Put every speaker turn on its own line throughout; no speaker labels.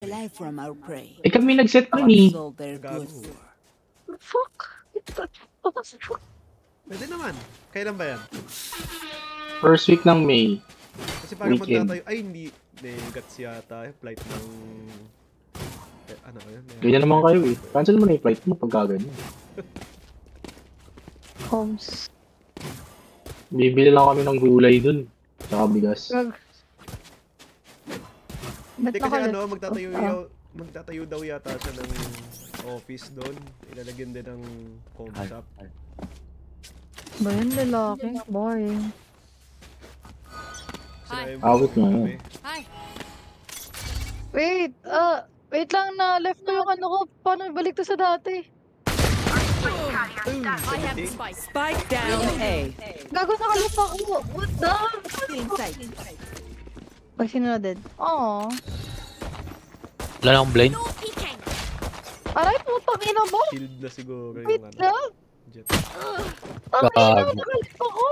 alive from our prey.
Eh kami nag-set nun eh.
That's all they're good
Gago.
for.
Fuck.
Pwede naman. Kailan ba yan?
First week ng May.
Kasi parang
Weekend.
magtatayo. Ay, hindi. May guts yata. Flight ng... ano ba yun?
Ganyan naman kayo eh. Cancel mo na yung flight mo pag gaganyan.
Homes.
Bibili lang kami ng gulay dun. Tsaka bigas.
Gag. Ba't
Hindi kasi
nakalit?
ano, magtatayo daw yata siya ng office doon. Ilalagyan din ng comm shop.
Ba yun, lalaki? Boring.
Awit nga yun.
Hi.
Wait, wait lang na left ko yung ano ko. Paano balik to sa dati?
I have the spike. Spike down A.
Gago nakalip ako. What the?
Inside.
Pag sinunoded. Aww.
Wala na akong blind.
Aray, putang ina mo.
Shield na siguro
Wait
yung ano.
lang.
Jet.
Ang ina,
Gago.
nakalip ako.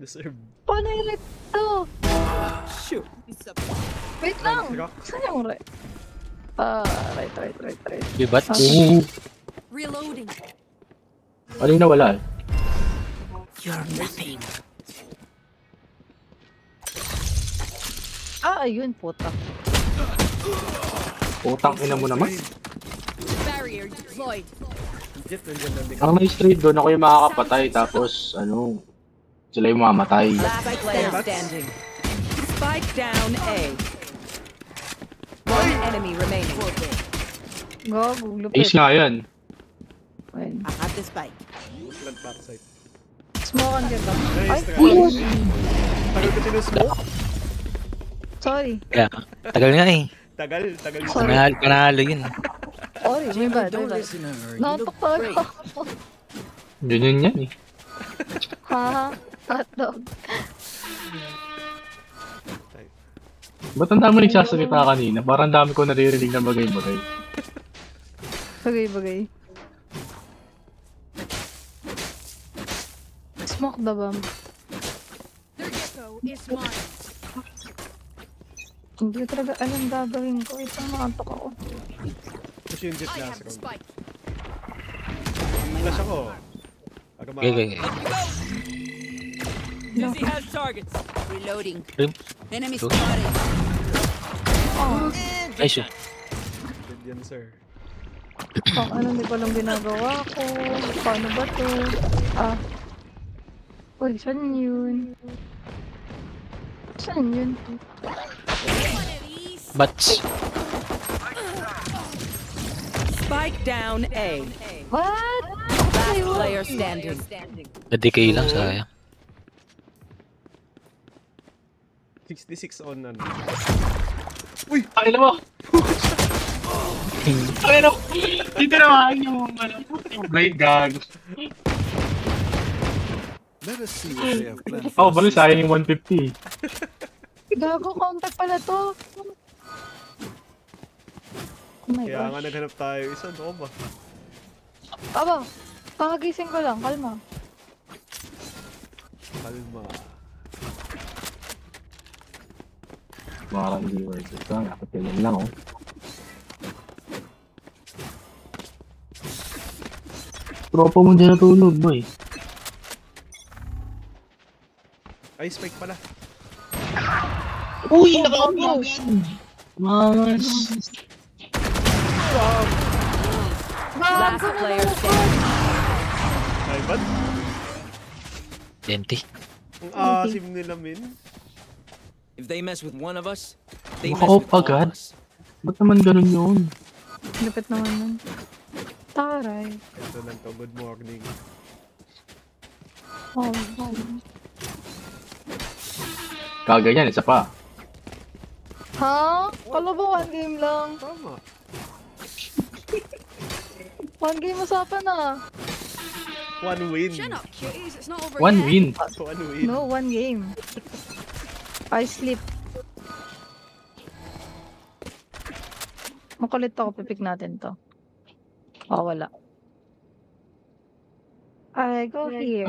Deserve.
Paano yung red to?
Shoot.
Wait lang.
Rock.
Saan yung red? Right.
Bibat.
Oo.
Reloading.
Ano yung nawala eh?
You're nothing.
Ayun, puta.
Utang ina mo naman.
Barrier deployed.
Jet, nandiyan lang din.
Ang may street doon ako yung makakapatay tapos ano sila yung mamatay.
Last player standing. Spike down A. One enemy remaining.
Gago, lupit.
Ace nga yan.
Ayun.
I have the spike.
Plant backside.
Smoke ang ganda. Ay,
Nice. Tagal ko sinusmoke.
sorry.
Kaya, tagal nga eh.
Tagal.
Sorry.
Panalo yun.
Sorry, may bad. Natok talaga ako.
Ganyan yan eh.
Ha? Hotdog.
Ba't ang dami nagsasalita kanina? Parang dami ko naririnig na bagay-bagay.
Bagay. Smoke the bomb.
Their gecko is mine.
Hindi ko talaga alam gagawin ko. Ito nakatok ako.
Push yung jet
I
last
have the
round.
spike.
Flash ako. Aga
Okay.
Dizzy has targets. Reloading.
Rim.
Enemy
Go.
spotted.
Nice yun.
Good yan, sir.
Ano, hindi ko alam ginagawa ko. Paano ba to? Uy, saan yun? Saan yun?
Bats.
Spike down A.
What?
Last player standing.
Na-decay lang sayang.
66 on ano.
Ay mo! Ay no! Hindi naman yung yung blade gag.
Let us see what they have planned.
Oh, bali sayang yung 150.
Gago, contact pala to. Oh my
Kaya nga
gosh.
naghanap tayo isa. Ano ba?
Aba, kakagising ko lang. Kalma.
Kalma.
Parang hindi worth it. Dapat yun lang oh. Tropa mo dyan natulog boy.
Ay, spike pala.
Uy! Nakapagod! Mas!
Last player standing.
Ay, ba't?
Denti.
Ang asim nila, min.
If they mess with one of us, they mess
Maka-off
with all of
agad?
us.
Ba't naman ganun yun?
Lupit naman nun. Taray.
Ito lang to. Good morning.
Oh.
Kaganyan, isa pa.
Ha? Kala ba one game lang?
Tama.
One game usapan na.
One win.
Shut up, cuties. It's not over
One
yet.
win.
One win.
No, one game. I sleep. Makulit ako, pipik natin to. Oh, wala. I go here.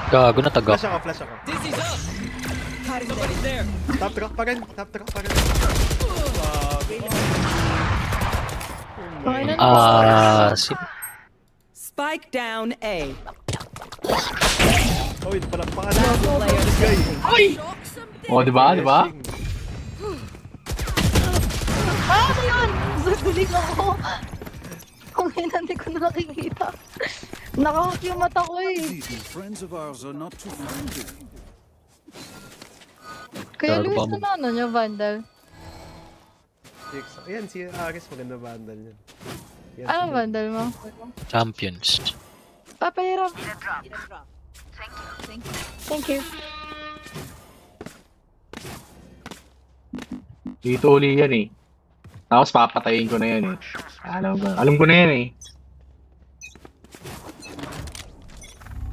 Gago na tagak.
Flash ako.
Dizzy's up! Somebody's there!
Top truck pa rin.
Si...
Spike down A.
Oh, yun palakpakan.
Player standing.
O, di ba? Di ba?
Ano yun? Zaguling ako. Kung hindi ko na nakikita. Nakahak yung mata ko eh.
These friends of ours are not too friendly.
Kaya
Gago
Luis
pa mo.
na ano niya, Vandal.
Ayan, si Aris maganda vandal niya. Yan,
Anong
si-
Vandal mo?
Champions.
Papahirap. Thank you.
Dito uli yan eh. Tapos papatayin ko na yan eh. Alam ko na yan eh.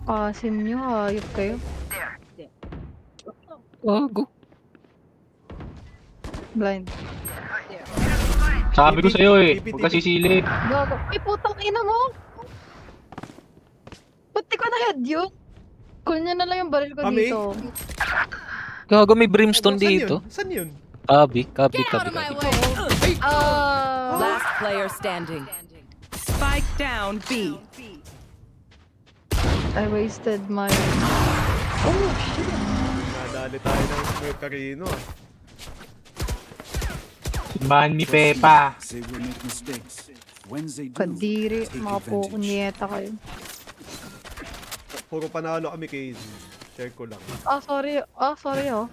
Asim nyo, hayop kayo.
Gago.
Blind.
Sabi ko sa'yo eh, huwag ka sisilip.
Gago. Ay, putang ina mo! Ba't di ko na-head yun? Kunya na lang yung baril ko
Mami?
dito.
Gago, may brimstone
Saan
dito.
yun? Saan yun?
Kabi.
Last player standing. Spike down B.
I wasted my... Oh, shit.
Nadali tayo ng Karino ah.
Man ni Pepa.
They will make mistakes. When they do,
Kadiri,
take
mga
advantage.
pukunyeta kayo.
Puro panalo kami kay share ko lang.
Sorry oh.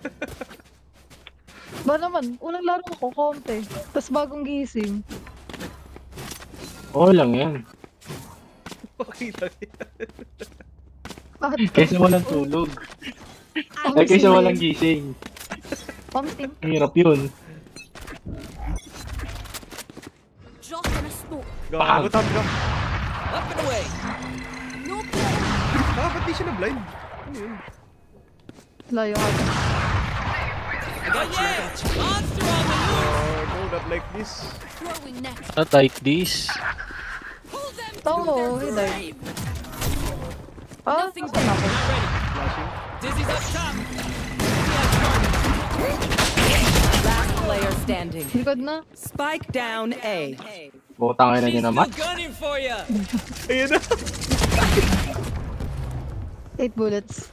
Ba naman, unang laro ko, konti. Tapos bagong gising.
Oo lang yan.
Okay lang yan.
Kaysa walang tulog. Ay, kaysa walang gising.
Something.
Hirap yun.
Gago, tap ka.
Up and away.
Ba't di siya na-blind? Ano yun?
Layo ka.
I got you. Monster on the loose.
No, not like this.
Not like this.
Oo, hindi. Saan ako?
Flashing.
Dizzy's up top.
Last player standing.
Likod na.
Spike down A.
Butang ina nyo
She's
naman.
still gunning for you.
Ayun na.
8 bullets.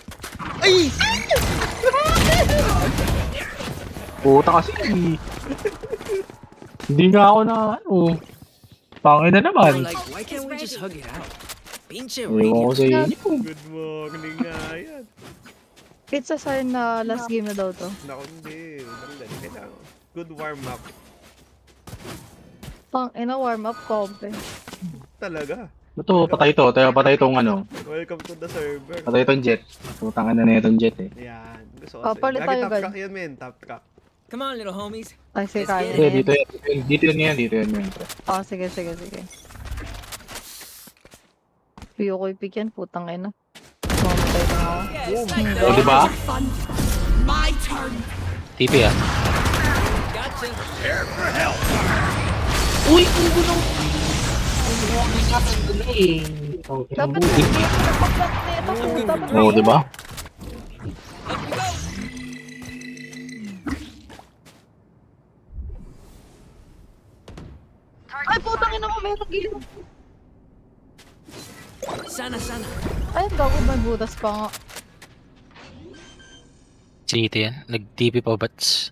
Puta kasi. Hindi nga ako na ano. Pangin na naman.
Like, why can't we just hug it out? Pinche
Iwan ko sa inyo.
Good morning nga yan.
It's a sign na last game na daw to.
Naku, hindi. Kailangan. Good warm-up.
Pang ina warm up kompe.
Talaga.
Ito, patay to. Patay itong ano.
Welcome to the server.
Patay itong jet. Putang ina na itong jet eh.
Yan. Gusto ko
Papalit
sa'yo.
tayo,
Lagi top
gan.
track yan, men. Top track.
Come on, little homies.
Ay, sige, kaya.
Hindi, dito yan. Dito yan yan. Dito yan yan.
Sige. Piyo ko i-pick yan, putang ina. Mamatay na ako.
Yes, like
O,
that.
di ba?
TP ah.
Gotcha.
Dapat hindi ko napag-block nito. Dapat
Oo, di ba?
Up we go.
Ay, putang ina mo, meron gilid.
Sana.
Ay, gago, may butas pa nga.
City yan. Nag-TP pa bats.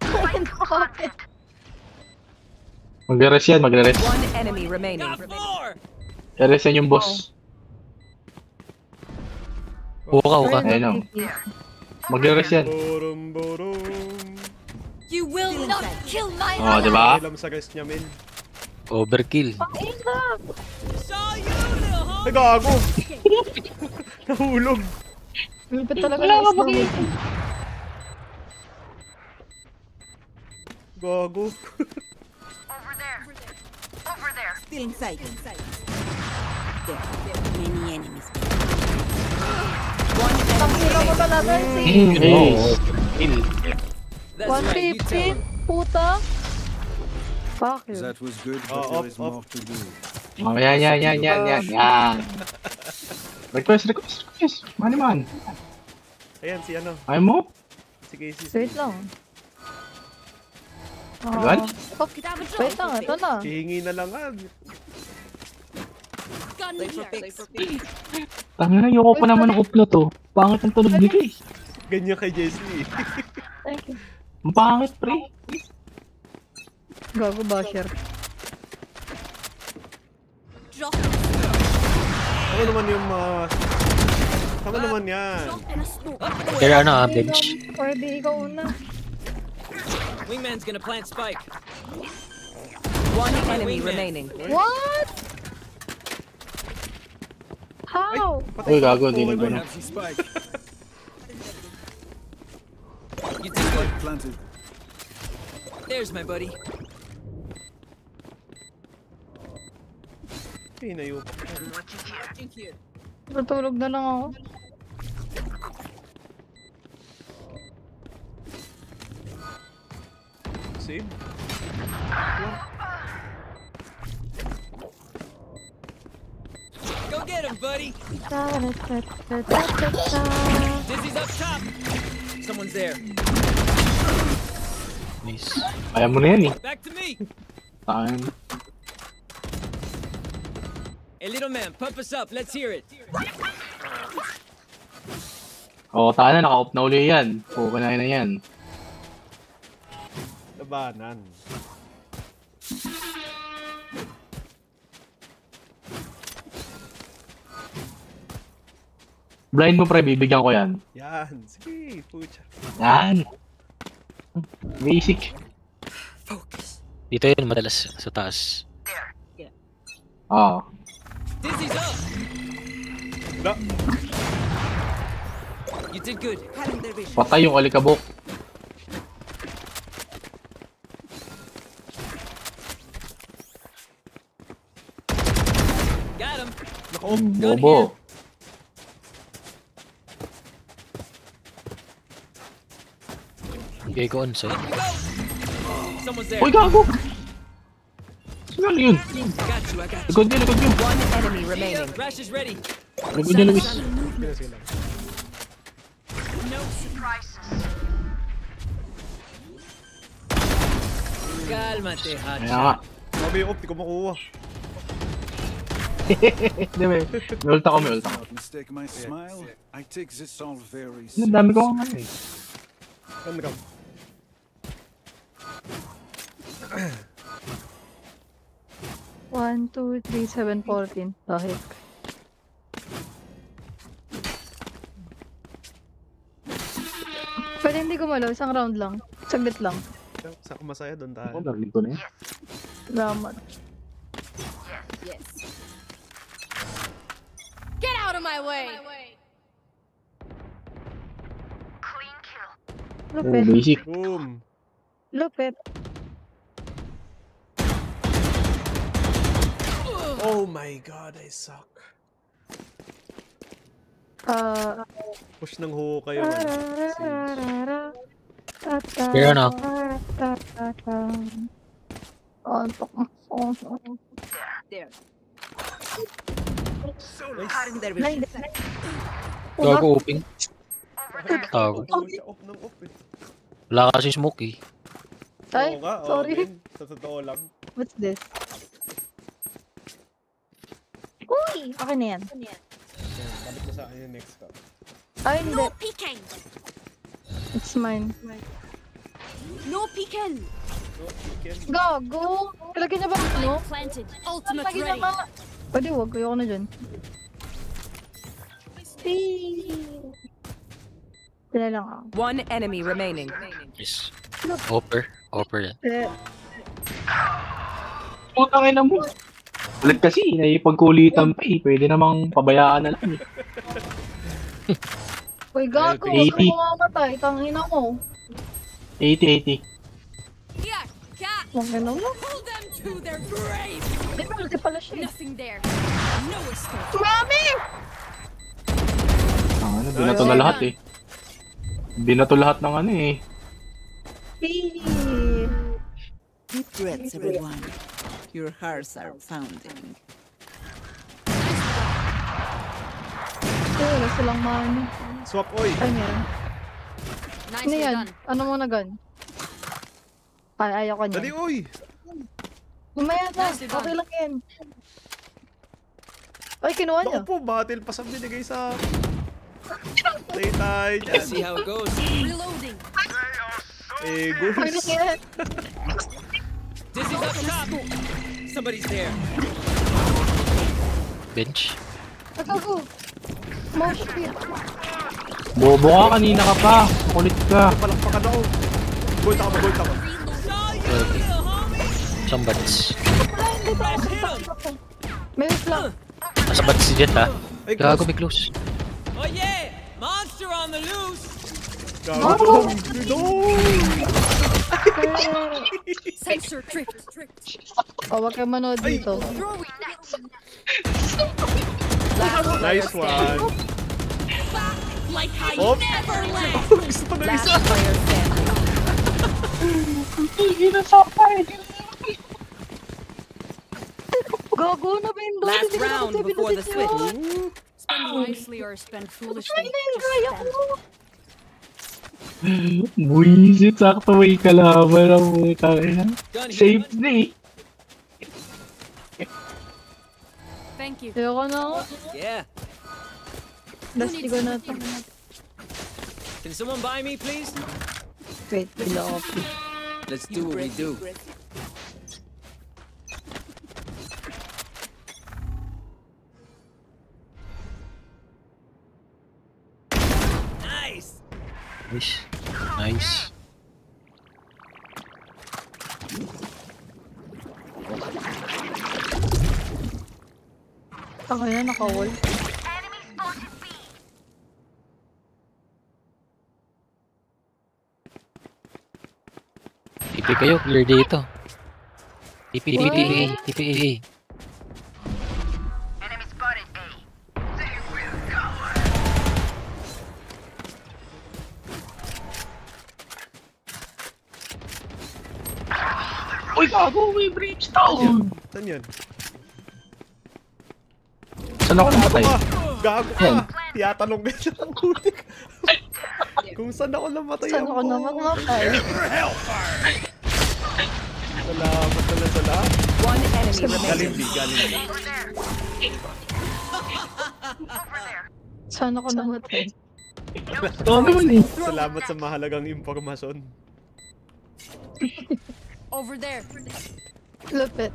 Ay, nakakapit.
Magre-res yan, magre-res.
One enemy remaining.
Got four.
I-res yan yung boss.
Huka.
Ayun o. Magre-res yan.
Borom.
You will not kill my
Oo, di ba?
Ilam sa rest niya, men.
Overkill.
Ang ina!
Saw you, little homie.
Ay, gago! Nahulog.
Lupit talaga na islo.
Gago.
Still in sight. There. Many enemies.
Ang ina mo talaga, si
Kill.
That's right, you tell 'em.
150, puta. Fuck you.
That was good, but
Oh,
there is
off.
more to do.
Oh, yan. Request. Man.
Ayan, si ano.
Ayaw mo?
Si Casey.
Wait lang.
Agad?
Wait lang, ito na.
Hihingi na lang ah.
Gun here.
Tangina, ayoko pa naman ng uplo to. Pangit ang tunog nito eh.
Ganyan kay Jessie.
Thank you.
Ang pangit, pre.
Gago basher.
Drop.
Tama naman yung mga... Tama naman yan.
Drop in a smoke.
Kaya ano, bench.
Pwede ikaw una.
Wingman's gonna plant spike.
One enemy
Wingman.
remaining.
What? How?
Uy, gago, di na gano'n.
Have the spike.
You did good.
Planted.
There's my buddy.
Hinayo pa.
In here.
Natulog na lang ako.
Save.
Go get him, buddy. Dizzy's up top. Someone's there.
Nice.
Kaya mo na yan eh.
Back to me.
Tayo.
Hey, little man, pump us up. Let's hear it.
Oo, tayo na, naka-off na uli yan. Pukanay na yan.
Labanan.
Blind mo, pre, bibigyan ko yan.
Yan. Sige, pucha.
Yan. Basic.
Dito yun madalas sa taas.
Oo.
Dizzy's up.
Da.
You did good.
Patay yung alikabok.
Got him.
Naka-off.
Bobo.
Bigay ko on side.
Someone's there.
Uy, gago! Sino yun?
Got you. I got you.
Likod niya, likod niya.
One enemy remaining.
Rash is ready.
Likod niya, Luis.
Pinasig lang.
Cálmate,
Kaya
hot.
nga.
Sabi yung off, di ko makuha.
Hindi, may ulta ko, may ulta ko.
Don't mistake my smile. I take this all very
Ang dami ko nga eh.
Come, come.
One, 2, 3, 7, 14. Dahil. Pwede hindi gumalaw, isang round lang. Saglit lang.
Sa masaya doon tayo.
Ako, narinig ko na yan.
Salamat.
Yes. Get out of my way.
Oh,
Lupit.
basic.
Boom.
Lupit.
Oh my god, I suck. Push ng ho kayo.
Kaya ano?
There.
Gago open. Tago.
Off ng off eh.
Wala kasi smoke eh.
Ay,
Oo nga, oo
sorry.
din. Sa totoo lang.
What's this? Uy! Okay na yan.
Yan, balik mo sa akin yung next cup.
Ay, hindi.
No peeking.
It's mine.
No peeking.
No, chicken.
Gago! Ilagay niya ba ano?
Planted. Ultimate
Lagay niya
ready.
ba? Pwede wag, ayoko na dyan. Sila lang ako.
One enemy remaining.
Yes. Hopper. Hopper yan.
Putang ina mo. Ulit kasi, naipagkulitan pa eh. Pwede namang pabayaan na lang eh.
Uy, gago! Huwag
80.
kang mamamatay. Tangina mo.
80-80.
Yeah, cat.
Huwag ka naman.
Pull them to their grave.
Di ba, ulti pala siya.
Nothing there. No escape.
Mami!
Ano, binato na lahat eh. Binato lahat ng ano eh.
Deep breaths, everyone. Your hearts are pounding.
Wala silang money.
Swap, oy!
Ay, meron.
Nice
Ano yan?
done.
Ano mo na gun? Ay, ayaw ko niya.
Dali, oh. oy!
Mamaya na.
Nicely done.
Okay lang yan. Ay, kinuha niya.
Naku po, battle pass ang binigay sa akin. Tayo tayo dyan.
See how it goes.
Reloading.
Eh,
Ay,
goose.
nakiyan.
Dizzy's up top. Somebody's there.
Bench.
Nagago. Motion speed.
Bobo ka, kanina ka pa. Kulit ka.
Palakpakan ako. Gold ako, gold ako.
Okay. Isang bats.
Wala, hindi pa ako. May wait lang.
Nasa bats si Jet ha.
Ay,
Gago,
close.
may close.
Oh yeah! Monster on the loose!
Gago. No!
Sensor tripped.
Oh, wag kang manood dito.
Throwing
Nice one.
like I
Oh.
never left.
Gusto pa na
Last
isa.
player standing.
Gago na ba yung
Last round before the switch.
Spend wisely or spend foolishly.
Ay, na yung kaya ko.
Buisit, sakto may kalaban ang mga ina.
Gun here.
Safe na eh.
Thank you.
Ayoko na ako.
Yeah.
Last ko na ito.
Can someone buy me, please?
Wait, bila ako.
Let's do what we do. Nice.
Nice. Nice.
Ako na, naka-wall.
TP kayo, clear dito. TP, TP.
Uy, gago, may brimstone!
Saan yan?
Saan ako namatay?
Gago ka! Tiyatanong ka siya ng huli. Kung saan ako namatay
Saan ako naman matay?
Salamat na lang sa lahat.
One enemy
Galing
remaining.
di, galing di.
Saan ako namatay?
Dami mo eh.
Salamat sa mahalagang impormasyon.
Over there.
Lupit.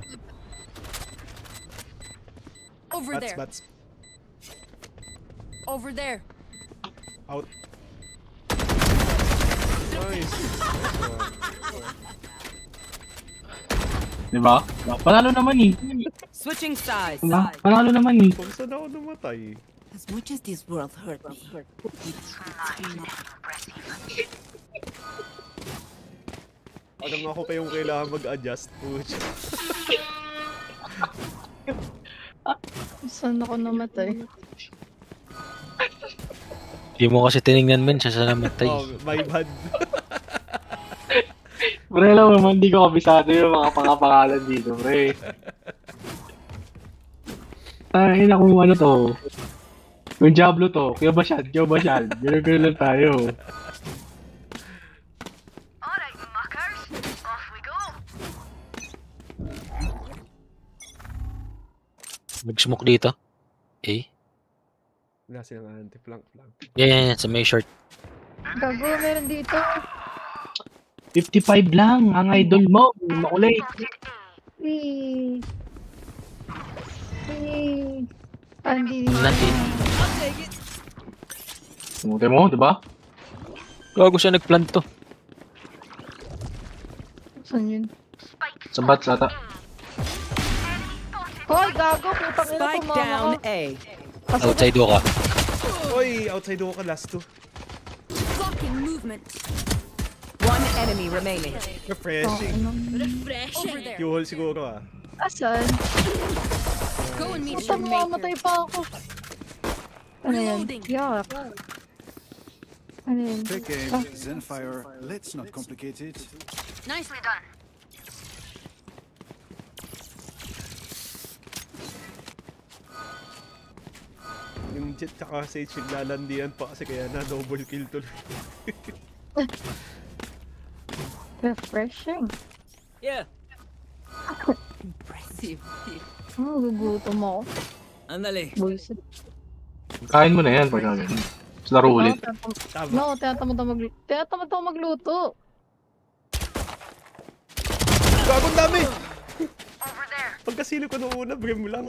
Over
Bats,
there.
bats.
Over there.
Out. Nice.
Diba? Panalo naman eh.
Switching sides.
Diba? Panalo naman eh.
Kung saan ako namatay?
As much as this world hurt me, it's not.
Alam mo ako pa yung kailangan mag-adjust. Puch.
Saan ako namatay?
Hindi mo kasi tinignan men, siya sa namatay.
Oh, my bad.
Pre, alam mo naman, hindi ko kabisado yung mga pangapangalan dito, pre. Ay, na kung ano to. Yung Diablo to, Kyo Basyad. Gano'n lang tayo.
Mag-smoke dito. Eh?
Wala silang anti-flank.
Yan, sa may short.
Gago, meron dito.
55 lang, ang idol mo. Makulay.
Wee. Andi.
Natin.
Sumuti mo, diba?
Gago siya nag-plant to.
Saan yun?
Sa bats ata.
Hoy, gago, putang ina,
Spike
tumama
down
ka.
A.
Outside ka.
Oy, outside ako ka last two.
Blocking movement.
One enemy remaining.
Refreshing.
Over there.
Q-hole siguro ah.
Asan?
Go and meet
Puta,
your
mamamatay
maker.
pa ako. Ano yan?
Reloading.
Yak. Ano yan?
Take aim, Zenfire. Let's not complicate it.
Nicely done.
Yung Jet tsaka Sage naglalandian pa kasi kaya na double kill tuloy.
Refreshing.
Yeah.
Impressive.
Oh, gugutom ako.
Ándale.
Bullshit.
Kain mo na yan pag ganyan. Tapos laro ulit.
Tama.
No, tinatamad ako magluto.
Gagong dami! Pagkasilo ko nung una, brim lang.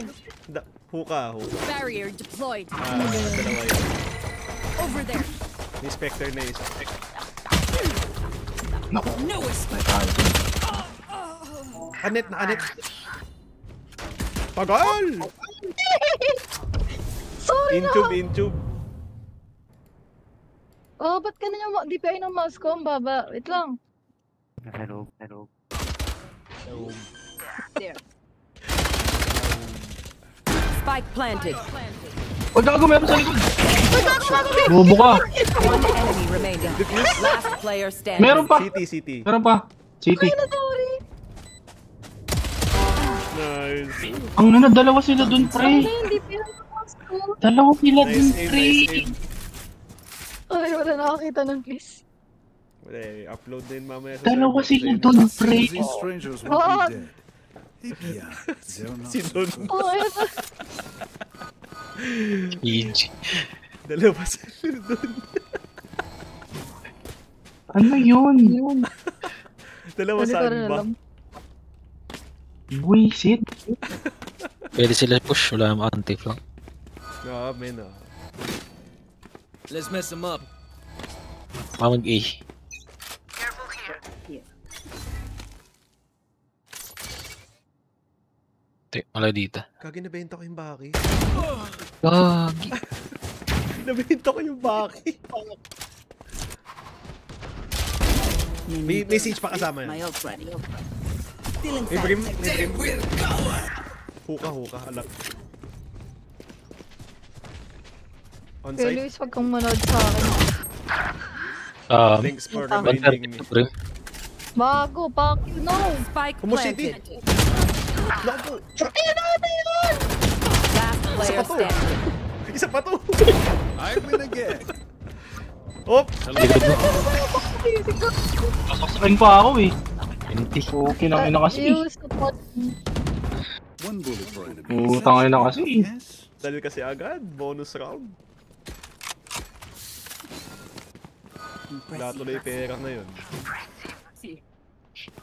Huka.
Barrier deployed.
Dalawa yun.
Over there.
May Spectre na isa.
Naku.
No escape.
Anet na anet. Tagal!
Sorry na!
Intube.
Oh, ba't ganun yung DPI ng mouse ko? Ang baba. Wait lang.
Hello.
There.
Spike planted.
O, gago, meron sa likod. Bobo ka.
One enemy remaining. Last player standing.
Meron pa.
City.
Meron pa. City.
Ay, na sorry.
Nice.
Ang dalawa sila dun, pre.
Ano yung DPI ng mouse ko?
Dalawa sila dun,
Nice
pre.
aim.
Ay, wala nakakita ng please.
Upload din mamaya sa
Dalawa
server.
sila dun, pre.
These strangers won't
What?
be dead. Eh bien, they're not
Si Don.
Oh, ayun na.
EG.
Dalawa sila dun.
Ano yun?
Dalawa
Hindi ko
saan
rin
ba?
alam.
Buisit.
Pwede sila push, wala ang anti-flank.
Men.
Let's mess them up.
Mag-A. Wala dito.
Kagi, nabenta ko yung Baki.
Gagi.
Nabenta ko yung Baki. May message pa kasama yan.
My ult ready.
Stealing
May brim.
sight.
Huka. Alak. On
Kaya
site.
Luis, wag kang manood sa akin.
Thanks for
Tama.
reminding me.
130 bro.
Bago, Paki, no!
Spike
Kumo City.
planted.
Naku.
Last player
pa to.
standing.
Isa pa to.
I win again.
Op.
Likod mo.
Sasaksakin pa ako eh.
Hindi.
Okay na ina kasi.
Use the pot.
One bullet for enemy.
Utang na kasi.
Yes.
Dahil kasi agad. Bonus round. Wala tuloy pera na yun.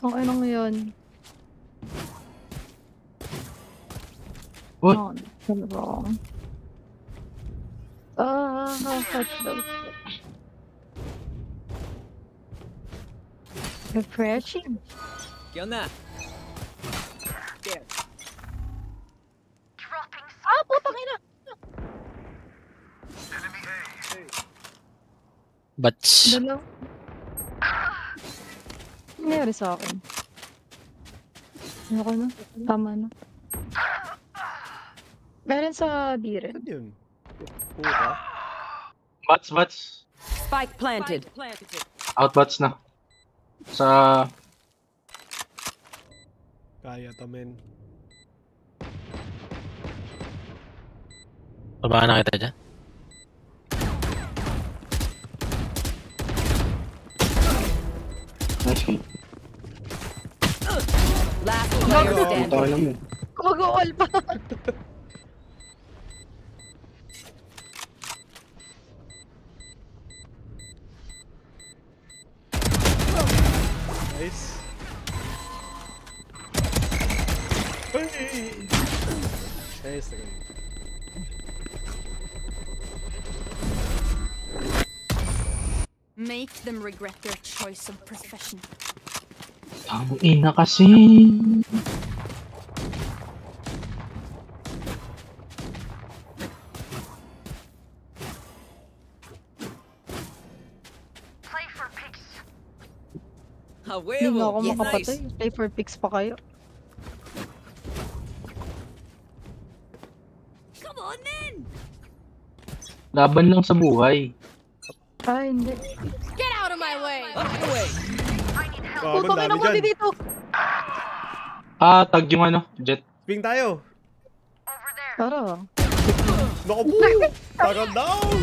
Okay lang yun.
What?
Wrong. Hotdog. Refreshing.
¿Qué onda?
Ah, putang ina!
Bats.
Dalaw. Nangyari sa akin. Ano ko na? Tama na. Meron sa D-Red.
Ano yun? Huka.
Bats.
Spike planted.
Outbats na. Sa...
Kaya to, men.
Babaan na kita dyan.
Nice kill.
Last player standing.
Utang lang yun.
Mag-all pa!
Nice. Nice.
Make them regret their choice of profession.
Ang ina kasi.
A
Hindi na ako
huevo.
makapatay.
Nice.
Play for picks pa kayo.
Come on then!
Laban lang sa buhay.
Ay, hindi.
Get out of my way!
Up the way.
Gago,
Putang ina
dami
mo
dyan.
dito!
Tag yung ano, jet.
Swing tayo.
Tara.
Naku po. Tagal down.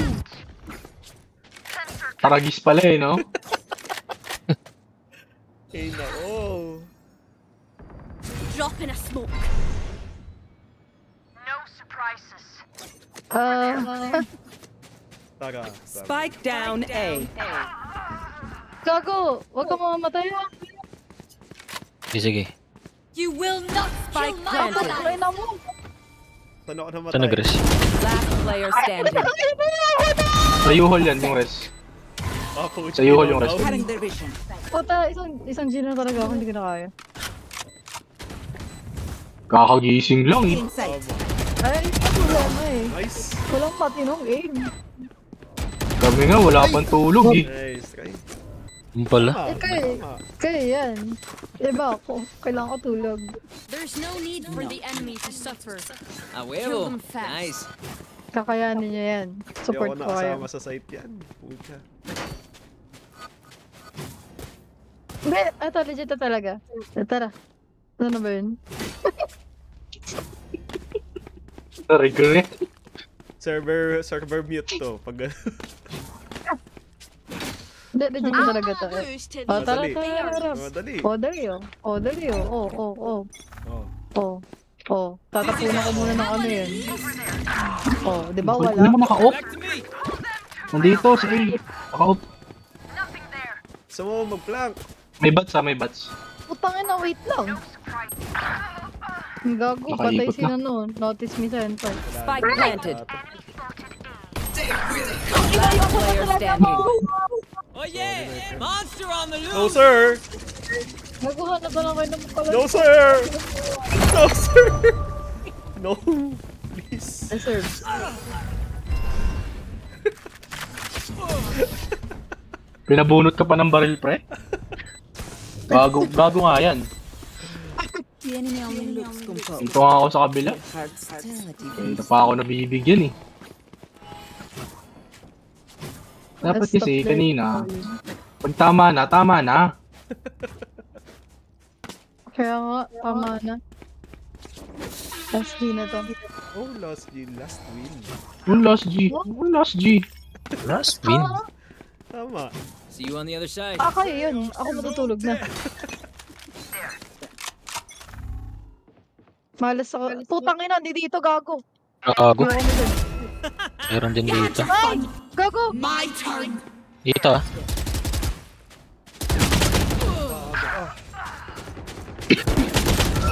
Taragis pala eh, no?
Eh, nako.
Drop in a smoke.
No surprises.
Tara.
Spike down A.
Gago! Huwag ka mamamatay ha.
Sige.
You will not
Spike
kill my
planted.
ally.
Ay na mo!
Saan ako
Ito
namatay?
nag-res.
Last player standing.
Sa U-hole yan, yung res.
Ako,
Sa U-hole yung res.
Cutting their vision.
Puta, isang G na talaga ako, hindi ko na kaya.
Kakagising lang eh.
Inside.
Ay, problema eh.
Nice.
Walang matinong aim.
Kami nga, wala pang tulog eh.
Nice. Kay.
Yung pala.
Kaya yan. Iba ako, kailangan ko tulog.
There's no need for the enemy to suffer.
A
Kill
huevo.
them fast.
Nice.
Kakayanin niya yan.
Hindi
Support
ako
ko kayo.
nakasama sa site yan. Pucha.
Hindi, eto, legit na talaga. Tara. Ano na ba yun?
Regret.
Server mute to. Pag
Hindi, legit na talaga to. Oh, tara,
Madali.
tara.
Madali.
Oh, dali oh. Oh, dali oh. Oh, oh, oh.
Oh.
Oh. Oh, tatapunan ko muna ng ano yan. Oh, di ba
Hindi
wala?
mo naka-off.
Back to me.
Nandito sa A. Naka-off.
Gusto mo mag-plank?
May bats may bats.
Putangin na, wait lang. Ang gago, patay
Nakaikot
sila noon. Notice me sa endpoint.
Spike planted. Last player standing.
Oh yeah. Monster on the
No,
loose.
sir!
Nagkuhanap na lang kayo ng pala.
No, sir! No, sir! No, please.
Yes, sir.
Pinabunot ka pa ng baril, pre? Bago nga yan.
The enemy only looks composed.
Dito nga ako sa kabila.
Hearts still at
Dito pa ako nabibigyan eh. Dapat
Let's stop
kasi
there.
kanina, pag tama na.
Kaya nga, tama na. Last G na to.
Oh, last win.
Last G.
Last win.
Tama.
See you on the other side.
Ah, kaya yun. Ako matutulog na. Malas ako. Putang ina, hindi dito, gago.
Gago.
Ayoko mo dun.
Meron din dito.
Ay! Gago!
Dito ah.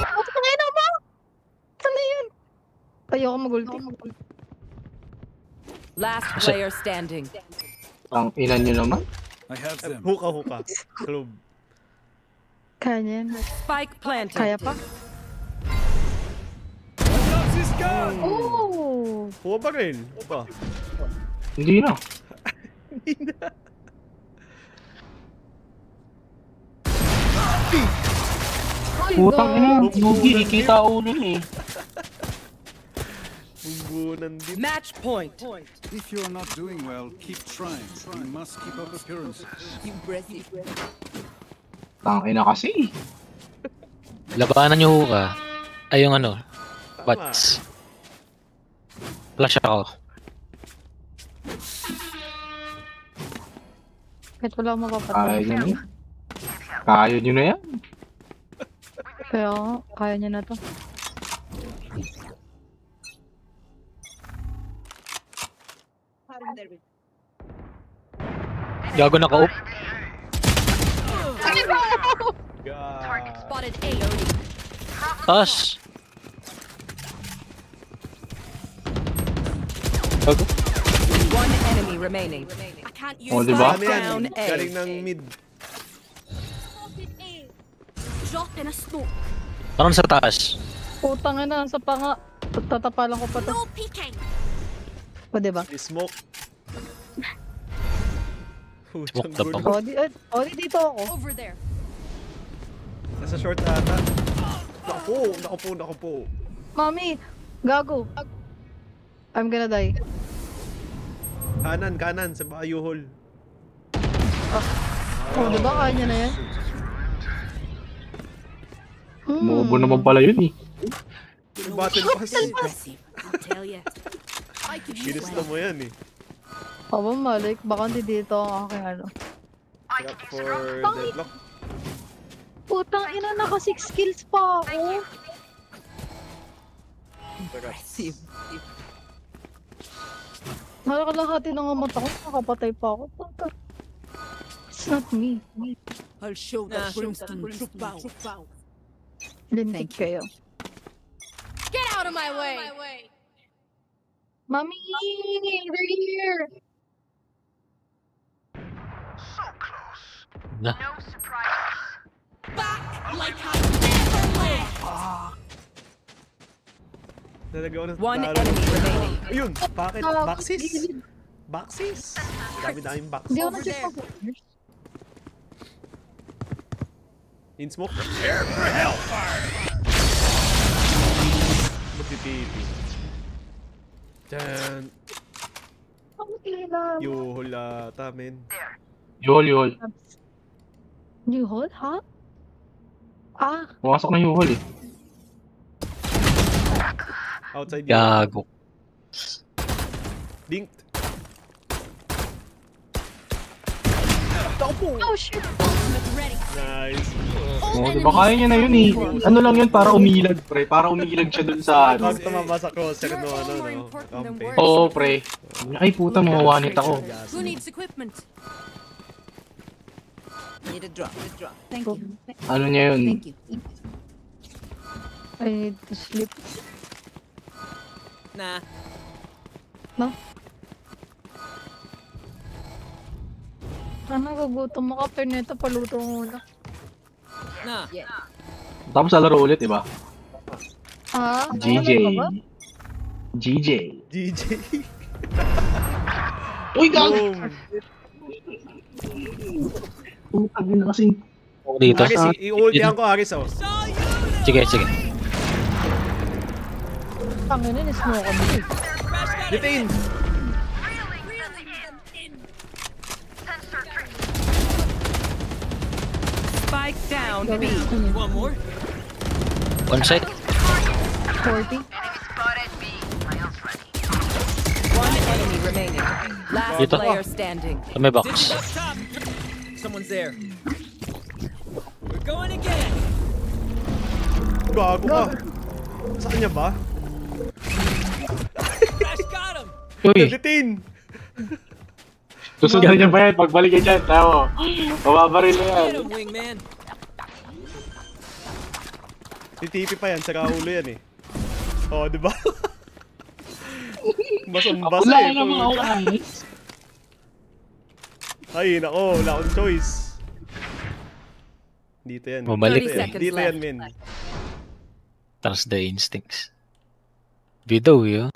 Putang ina mo! Ano yun? Ayoko mag-ulti.
Last player standing.
Ang ina nyo naman.
I have them.
Huka. Club.
Kaya niya yan.
Spike planted.
Kaya pa? Oh!
Huka pa rin. Ba?
Hindi na.
Ay,
Putang ina,
gago.
Yugi, ikita ulo niya eh.
Bumbunan din.
Match point.
If you're not doing well, keep trying. You must keep up appearances.
Impressive.
Tang ina kasi.
Labanan nyo ka. Ay yung ano. Bats. Flash ako.
Kahit wala akong
Kaya
mapapatay.
nyo na. Kaya nyo na yan.
Kaya nga, kaya niya na to.
Gago na ka-up.
God.
Spotted A.
Taas. Gago.
One enemy remaining.
I can't use
Oh, diba?
Ano yan?
Down A.
Galing ng mid.
Spotted A. Drop in a smoke.
Parang sa taas.
Putang ina, sa panga. Tatapalan ko pa to.
No peeking.
O, diba?
May smoke.
Smoke the bomb.
O, di dito ako.
Over there.
Nasa short ata. Naku po.
Mami, gago. I'm gonna die.
Kanan, sa Bayo Hall.
O, diba? Kaya niya na yan.
Mobo naman pala yun eh.
Yung battle pass.
Impressive. I'll tell you. I could use
Ginusto mo yan eh.
Aba, malik. Baka hindi dito ang aking ano.
Trap for deadlock.
Putang ina, naka 6 kills pa ako.
Impressive.
Nakakalahati na nga mata ko, nakapatay pa ako. It's not me.
I'll show the Brimstone true power.
Lintik kayo.
Get out of my way.
Mommy, they're here.
Na.
Back like I never left.
Nalagay ako ng
One
talo.
enemy remaining.
Ayun! Bakit?
Ah,
Boxes? Boxes? Dami-daming boxes.
Hindi ako
Over there.
nagsipa.
In smoke. Prepare for hellfire! Magtitipi. Diyan. Yuhol ata, men.
Yuhol.
New hole, ha? Ah,
Pumasok na yuhol eh.
Outside yun.
Gago.
Dinked.
oh shit.
Nice.
Oh, diba kaya niya na yun eh. Ano lang yun, para umilag pre. Para umilag siya dun sa ano.
Pag tumama sa crosshair no, ano, no? Kampe.
Oo pre. Ay puta, mawawanit ako.
Who needs equipment?
Need a drop. Thank you.
Ano niya yun?
Thank you.
I need to sleep.
Nah.
No? Ano, gugutom mo ka, pero nito paluto muna.
Nah.
Tapos sa laro ulit, diba?
Ah,
GJ.
ano ba?
GJ.
GG.
Uy, gago!
Boom.
Putang ina kasi.
Dito.
Aris, i-ultihan ko Aris, oh.
Sige, sige.
Tangin na, smoke kami.
Detain!
Spike down B.
One more.
One side.
40.
One enemy remaining. Last
Dito.
player standing.
Sa may
Ditch
box.
it up top. Someone's there. We're going again.
Gago ka. Sa kanya ba?
Crash got him.
Uy,
Detain!
Susundan niya pa yan. Pagbalik ka dyan. Tama. Mababaril na yan.
Get him, wingman.
Titipi pa yan, saka ulo yan eh. Oh, di ba? Basang-basa
Wala
eh.
na mga ulayos.
Ay, nako, wala akong choice. Dito yan.
Bumalik.
Dito yan,
30 seconds
dito yan,
left.
men.
trust the instincts. Video, yo.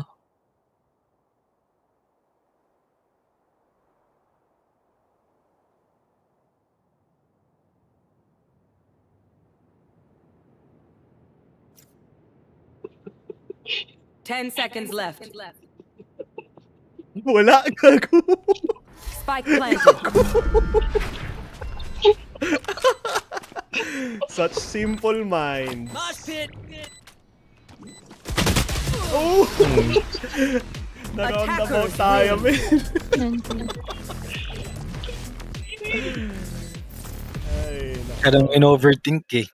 Ten seconds left.
Wala, gago.
Spike planted.
Such simple minds.
Mosh pit.
Oh! Nag-roundabout tayo, men. Ay, nako.
Parang in-overthink eh.